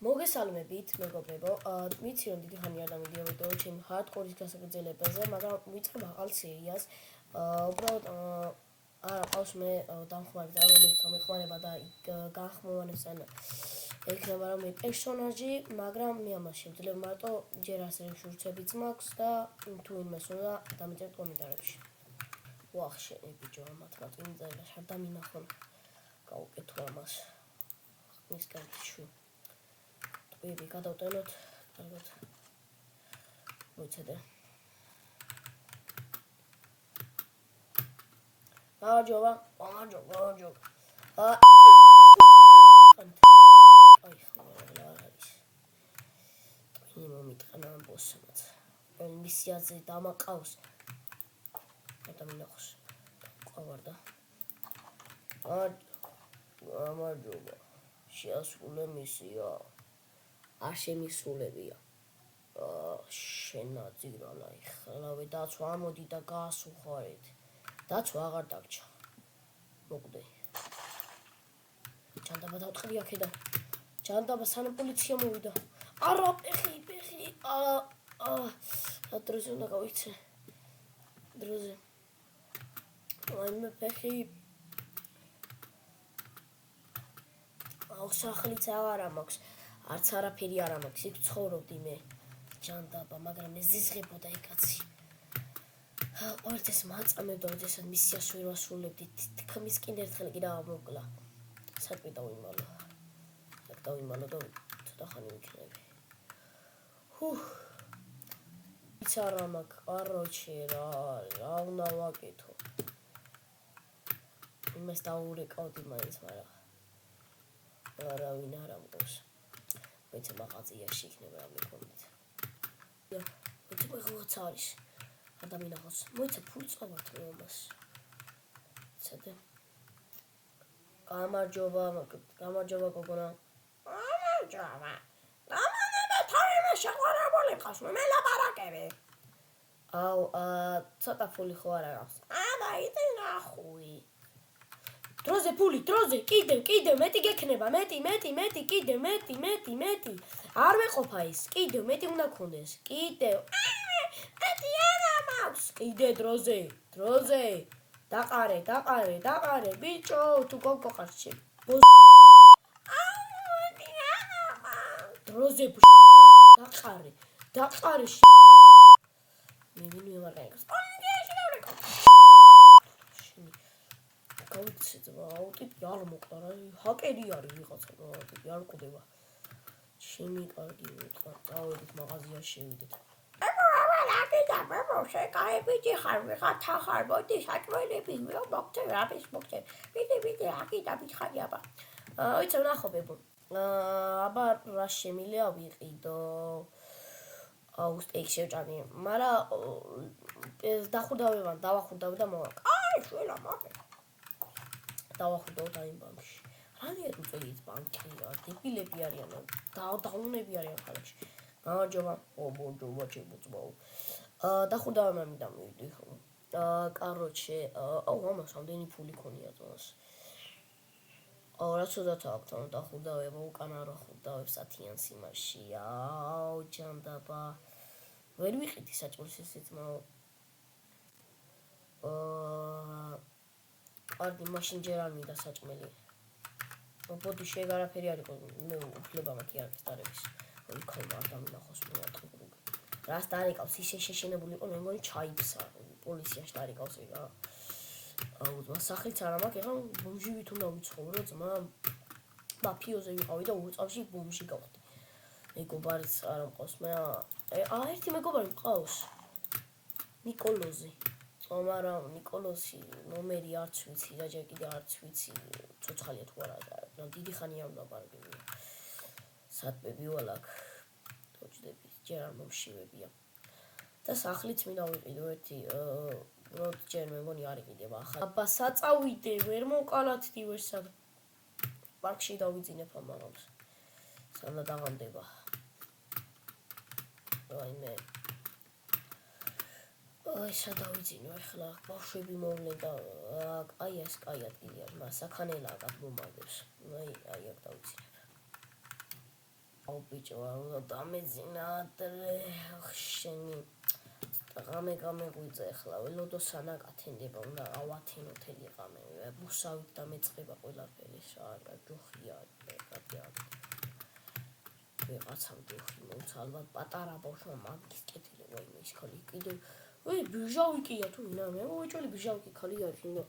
მოგესალმებით, მეგობრებო. Ვიცი რომ დიდი ხანი არ დამიდიო ვიდეო ჩემი ჰარდკორის გასაგრძელებაზე, მაგრამ ვიწყებ ახალ სერიას. უბრალოდ არა ყავს მე დამხმარე რომელიც მომეხმარება და განხმოვანებს ან ექნება რომ პერსონაჟი, მაგრამ მე ამას შემძლებ მარტო ჯერ ასე შურცებიც მაქვს და თუ იმას უნდა დამიწერთ კომენტარებში. ვახშენი ბიჭო, ამათმა წინძალა არ დამინახონ. გავუკეთო ამას. ის გამიშვი. ტყვიები გადავტანოთ, კარგად. მოიცადე. გამარჯობა. აი, ხმარა არის. ტყვინი მომიტყნა ბოსმაც. მისიაზე დამაყავს. ადამიანს. ყავარდა. გამარჯობა. შეასრულე მისია. არ შემისულებია. შენაძირალა ეხლავე დაცვა ამოდი და გაასუხარეთ. დაცვა აღარ დაგჭა. მოკვდე. ჩანდაბა დავტყრი აქედან. ჩანდაბა სანამ პოლიცია მოვიდა. არა პეხი. დროზე უნდა გავიქცე. დროზე. აი მე პეხი. სახლიც აღარა მაქვს. არც არაფერი არ მაქვს. იქ ცხოვრობდი მე. ჯანდაბა, მაგრამ ეს ზიზღებოდა ეკაცი. ყოველთვის ეს მაწამებდა, როდესაც მისიას ვერ ვასრულებდი. თქმის კიდე ერთხელ კიდე ამოკლა. საკვი დავიმალო. აქ დავიმალო და ცოტა ხანი ვიქნები. იც არა მაქვს, კაროჩე რა უნდა ვაკეთო. იმას დაურეკავდი მაინც, მაგრამ არავინ არ ამყავს. მეც მაღაზიაში იქნება რა მეკონდეთ. მეც მეგობრიც არის. ადამიანს მოიცა ფული წავართ მე ამას. ცადე. გამარჯობა გოგონა. გამარჯობა. დამანებე თავი შეყვარებული ყავს მე ლაპარაკები. აუ, ცოტა ფული ხო არ აქვს. აბა იცი ნახუი. დროზე ფული, დროზე, კიდევ, მეტი გექნება, მეტი, კიდევ, მეტი. არ მეყოფა ის, კიდევ, მეტი უნდა გქონდეს, კიდევ. მეტი არა მაქვს. კიდე დროზე. დაყარე, ბიჭო, თუ გოგოყარ შენ. მეტი არა მაქვს. დროზე დაყარე შენ. მე ვინმე ვარ გაიგოს. გავიცე აუტიპი არ მოკლა რა ჰაკერი არის ვიღაცა აუტიპი არ მკვდება ჩემი კარგი ვიტყვა წავედით მაღაზიაში შევიდეთ აბა შეკაებიდი ხარ ვიღაცა ხარ მოდი საჭმელები მოგწე რაბის მოგწე ბიდი აკიდა ბიჭხარი აბა იცი ნახობებო აბა რა შემიძლია ვიყიდო აუსტეიქ შევჭამი მაგრამ დავახურდავი და მოვა აი შველა მაგე დავახურდავ და იმ ბანკში. რანია უწოდით ბანკი რა, დებილები არიან, დაუნები არიან ხალხში. გამარჯობა, მოგჯობა ჩემო ძმაო. დახურდავ მამიდან მივიდი ხო. კაროჩე, ამას რამდენი ფული ქონია ძმას. რა ცუდად აქვს თან დახურდავება, უკან არ ახურდავებ სათიან სიმაში. აუ ჯანდაბა. ვერ ვიყიდი საჭმელს ესე ძმაო. კარგი, მაშინ ჯერ არ მინდა საჭმელი. ბოდი შეგარაფერი არ იყო, მე უფლება მაქვს იარაღის დარების. ოი ქალმა არ დამინახოს მე ატყუბრუგ. რას დარეკავს, ისე შეშენებული იყო, მე მგონი ჩაიფსა. პოლიციაში დარეკავს ეგა. აუ, ძმა სახლიც არ მაქვს, ეხლა ბომჟივით უნდა ვიცხოვრო, ძმა. მაფიოზე ვიყავი და უწყავში ბომჟი გავხდი. მეგობარიც არ მყავს, მე ერთი მეგობარი მყავს. ნიკოლოზი. მაგრამ ნიკოლოსი ნომერი არც ვიცი და ჯერ კიდე არც ვიცი ცოცხალია თუ არა და დიდი ხანია უნდა ბარგები სათბები ვალაკ თოჭდები ჯერ არ მომშივებია და სახლიც მინდა ვიყიდო ერთი როდ ჯერ მე მგონი არ იყიდება ახლა აბა საწავიდე ვერ მოკალათდი ვერ სად პარკში დავიძინებ ამაღავს სანამ დაღამდება რაიმე აი სადავიძინო ახლა ბავშვები მოვლენ და აი ეს კაი ადგილი არის მას საქანელაა გადმომაგებს აი აქ დავიძინებ აუ ბიჭო, რა დამეძინაადრე, შენი ღამე გვიწე ახლა, ველოდო სანაკათენდება, უნდა ავათინო თელი ღამე, ბუსავით დამეწყება ყველაფერი, რა ჯოხია, ვიღაცამ ჯოხი მოუცა, ალბათ პატარა ბავშვმა მაგის კეთილება იმ ის ხალი კიდე, ბიჟავიკია თუ ვინა, მე მოვეჭველი ბიჟავიკი ხალი არის, ნუ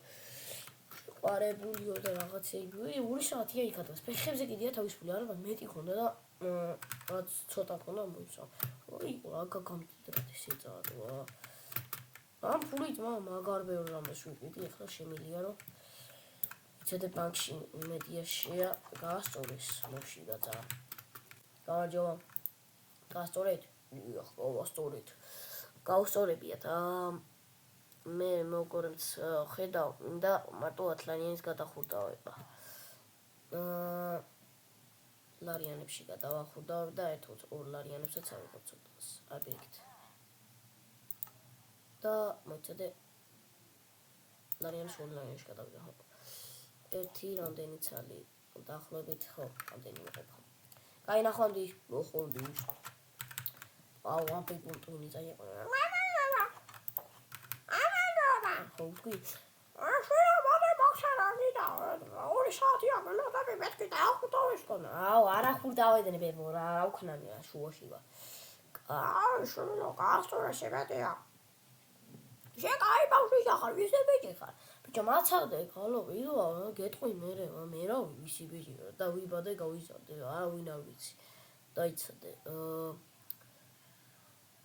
ყარებულიო და რაღაცეები, 2 საათია იქ ადრეს, ფეხებზე კიდია თავისუფლი, ალბათ მეტი ხონდა და რაც ცოტა ხონდა მოიცა. აგა გამჭირდა შეძავა. ამ ფულით მაგარ ბევრ რამეს ვიყიდი, ახლა შემილია რომ ცდ ბანკში მედიაშია გაასწორეს მოში გაძა. გამარჯობა. გაასწორეთ? გავასწორეთ. გავასწორებიათ. მე მოგორემც ხედავ და მარტო 10 ლარიანის გადახურდავება. ლარიანებში გადავახურდავებ და 1-2 ლარიანებსაც ავიღებ ცოტას. აბიექტ. და მოიცადე ლარიანის 2 ლარიანში გადავიღე, ხო. ერთი რამდენი ცალი დაახლოებით ხო, რამდენი ვიღებ. კაი ნახვამდი, მოხვამდი. აუ, ამ პუნქტუნი წაიყო. ხო, თქვი. ორი საათია მელოდები მეთქი და ახურდავეს კონა. აუ, არ ახურდავედნე ბებო, რა უქნამია შუაში ვარ. აი, შულო, გასწორე შემეტია. შეკაი ბავშვი ხარ, ვისი ბიჭი ხარ? ბიჭო, მაცადე, ხალო, ვიდოა, გეტყვი მე რა ვისი ბიჭი და ვიბადე გავიზარდე, არა ვინ არ ვიცი. დაიცადე.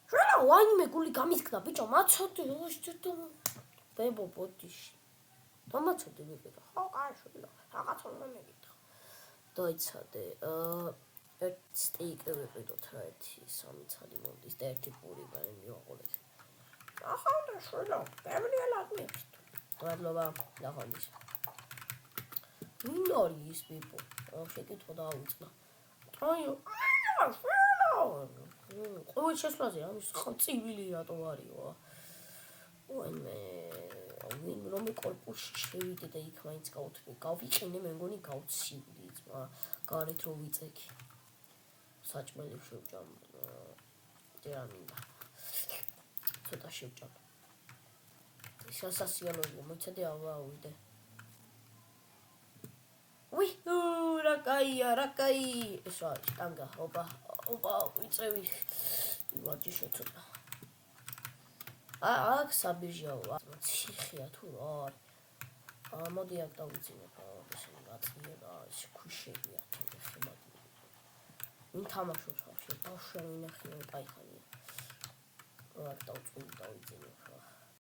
შულო, ვაიმე გული გამისკდა, ბიჭო, მაცადე, ბებო, ბოდიში. დამაცადე ვიყიდა. ხო, კაი, შულო, რაღაცა უნდა მეკითხო. დაიცადე. ერთ სტეიკი ვიყიდოთ რა, 1-3 ცალი მომდის და 1 პური ბარი მივაყოლეთ. ახლა შულო, გემრიელა გვიქს. მადლობა, ნახვამდის. ვინ არის ის ბებო? შეკითხვა დაავიწყდა. აიო, შულო. ყოველ შესვლაზე ამის წივილი რატო არისო? ვაიმე, ვინ რომ კორპუსში შევიდე და იქ მაინც გავიყინე, მე მგონი გავცივდი ძმა, გარეთ რო ვიწექი. საჭმელი შევჭამ. ჯერ მინდა. ცოტა შევჭამ. სასასიალოა, მოიცადე ავიდე. რა კაია, ეს არის ტანგა, ოპა, ვიწევი. ვარჯიშე ცოტა. აქ საბიჟაო, ციხია თუ რა არის. მოდი აქ დავიძინებ, ესენი გაწია და ეს ქუშებია თქო ხება. ვინ თამაშობს ხარ? ბავშვი ვინახია, კაი ხანია. აქ დავიძინებ.